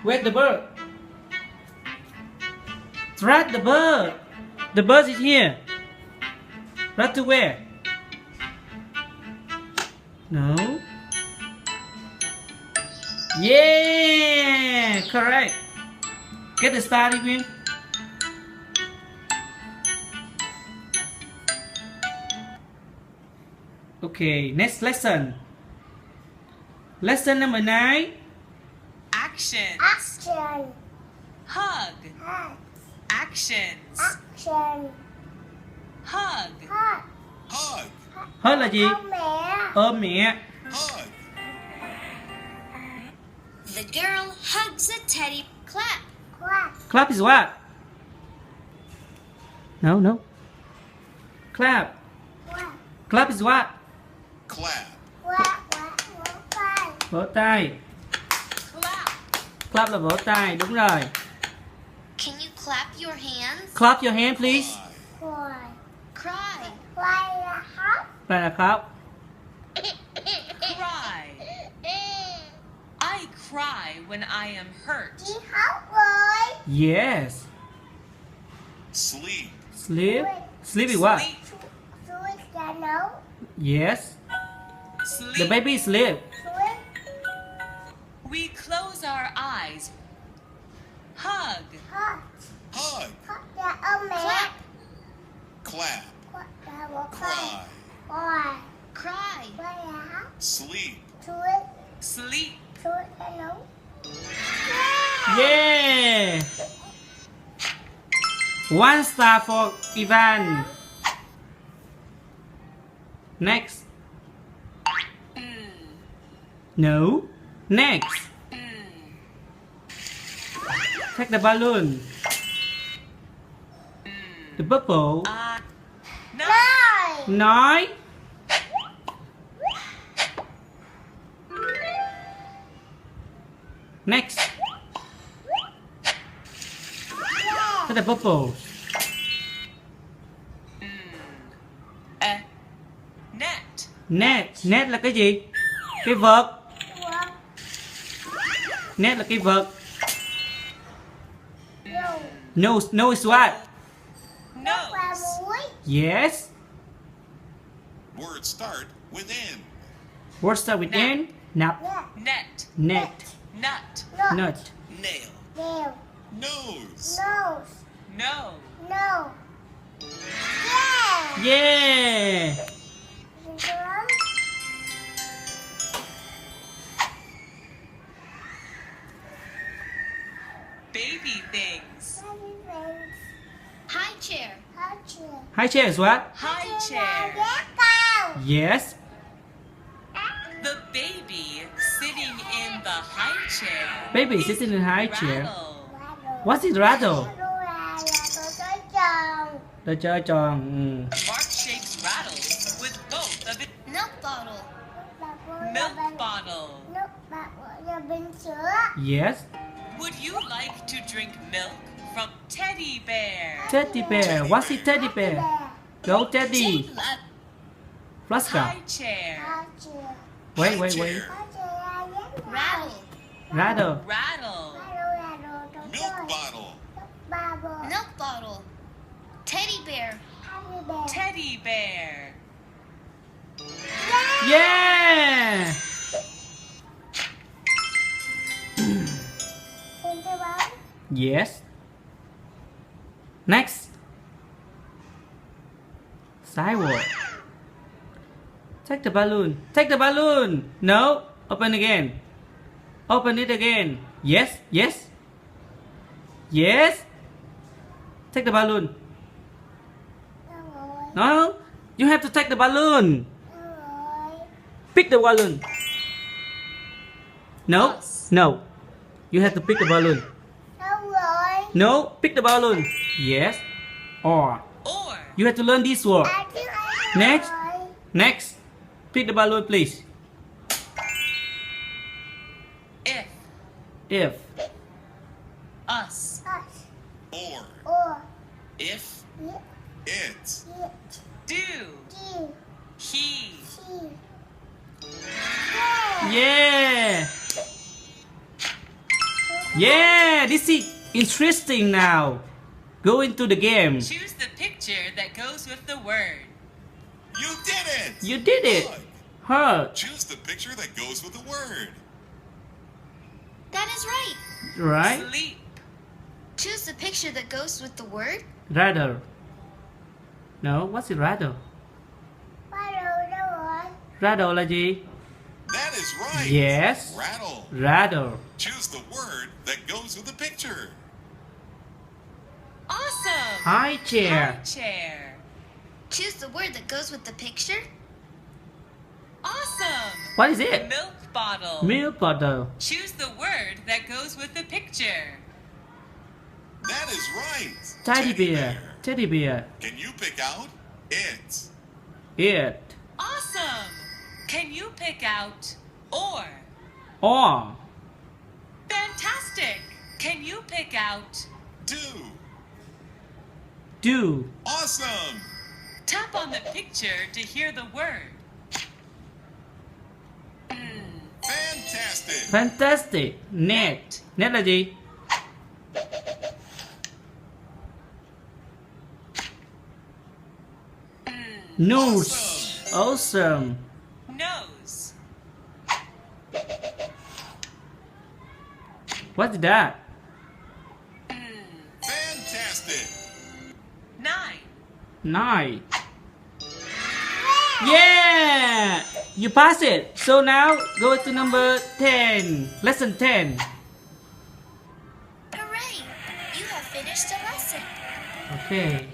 Where's the bird? Rat the bird. The bird is here. Rat to where? No. Yeah, correct. Get the star, Win. Okay, next lesson. Lesson number 9. Actions. Action. Hug. Hug. Actions. Action. Hug. Hug. Hug. Hug là gì? Ôm mẹ. Ôm mẹ. Hug. The girl hugs a teddy. Clap. Quack. Clap is what? No. Clap. Quack. Clap is what? Clap. Quack. Quack. Quack. Vỗ tay. Clap. Clap là vỗ tay, đúng rồi. Can you clap your hands? Clap your hand please. Quack. Cry. Quay là khóc. Đây là khóc. Cry. I cry when I am hurt. Chị khóc rồi. Yes. Sleep. Sleep. Sleep is what? Sleep. Suối ra nấu. Yes. Sleep. The baby is sleep. Suối. We close our eyes. Hug. Khóc. Hug. Khóc ra ôm mẹ. Clap. Clap. Quack ra một Cry. con. Quay. Cry. Quay là khóc. Sleep. Suối. Sleep. Suối ra nấu. Yeah. One star for Ivan. Next. No. Next. Take the balloon. The bubble. No. Rồi. Nói. Next. Take the bubble. Net. Net. Net là cái gì? Cái vợt. Quack. Net là cái vợt. Vô. Nose. Nose is what? Nước qua Nose. muối. Yes. Words start with N. Word start with N. Nap. Nè. Net. Net. Nut. Nut. Nail. Đều. Nose. Nose. No. No. Yeah. Yeah. Đúng. Baby things. High chair. Hot chair. High chair is what? High chair. Ghé cao. Yes. The baby sitting in the high chair. Baby is sitting in high chair. Rattle. What's it rattle? Là tôi tới tròn. Tôi chơi tròn. Mark shakes rattles with both of its Milk bottle. milk bottle. Nước bạc bỏ ra bình sữa. Yes. Would you like to drink milk from Teddy Bear? Teddy bear. What's it teddy bear? Go teddy. Flaska. High chair. Hot chair. Wait. Chair. Hot chair là dán Rattle. Rattle. Rattle. là đồ trò Milk chơi. bottle. Ba bò. Milk bottle. Teddy bear. Teddy bear. Teddy bear. Yeah. Xin tôi báo. Yes. Next. Sidewalk. Take the balloon. Take the balloon. No. Open again. Open it again. Yes. Yes. Yes. Take the balloon. Đâu rồi? No. You have to take the balloon. Đâu rồi? Pick the balloon. No. Us. No. You have to pick the balloon. Đâu rồi? No. Pick the balloon. Yes. Or. Or You have to learn this word. À chứ ai Next. rồi? Next. Pick the balloon, please. if If. us Us. Or. Or. If. Yết. It. Yết. do Chiều. he Chiều. Yeah. Yeah. Yeah, this is interesting now. Go into the game. Choose the picture that goes with the word. You did it! You did it. Look, Huh, choose the picture that goes with the word. That is right. right? Sleep. Choose the picture that goes with the word. Rather. No, what's it rather? Rather là gì? That is right. Yes. Rattle. Rather. Choose the word that goes with the picture. Awesome. High chair. High chair. Choose the word that goes with the picture. Awesome. What is it? Milk bottle. Milk bottle. Choose the word that goes with the picture. That is right. Teddy bear. Teddy bear. Can you pick out it? It. Awesome. Can you pick out or? Or. Fantastic. Can you pick out? Do. Do. Awesome. Tap on the picture to hear the word. Fantastic. Fantastic. Net. Net là gì? Nose. Awesome. Nose. What's that? Fantastic. 9. 9. Yeah! You pass it. So now go to number 10. Lesson 10. Hooray! You have finished a lesson. Okay.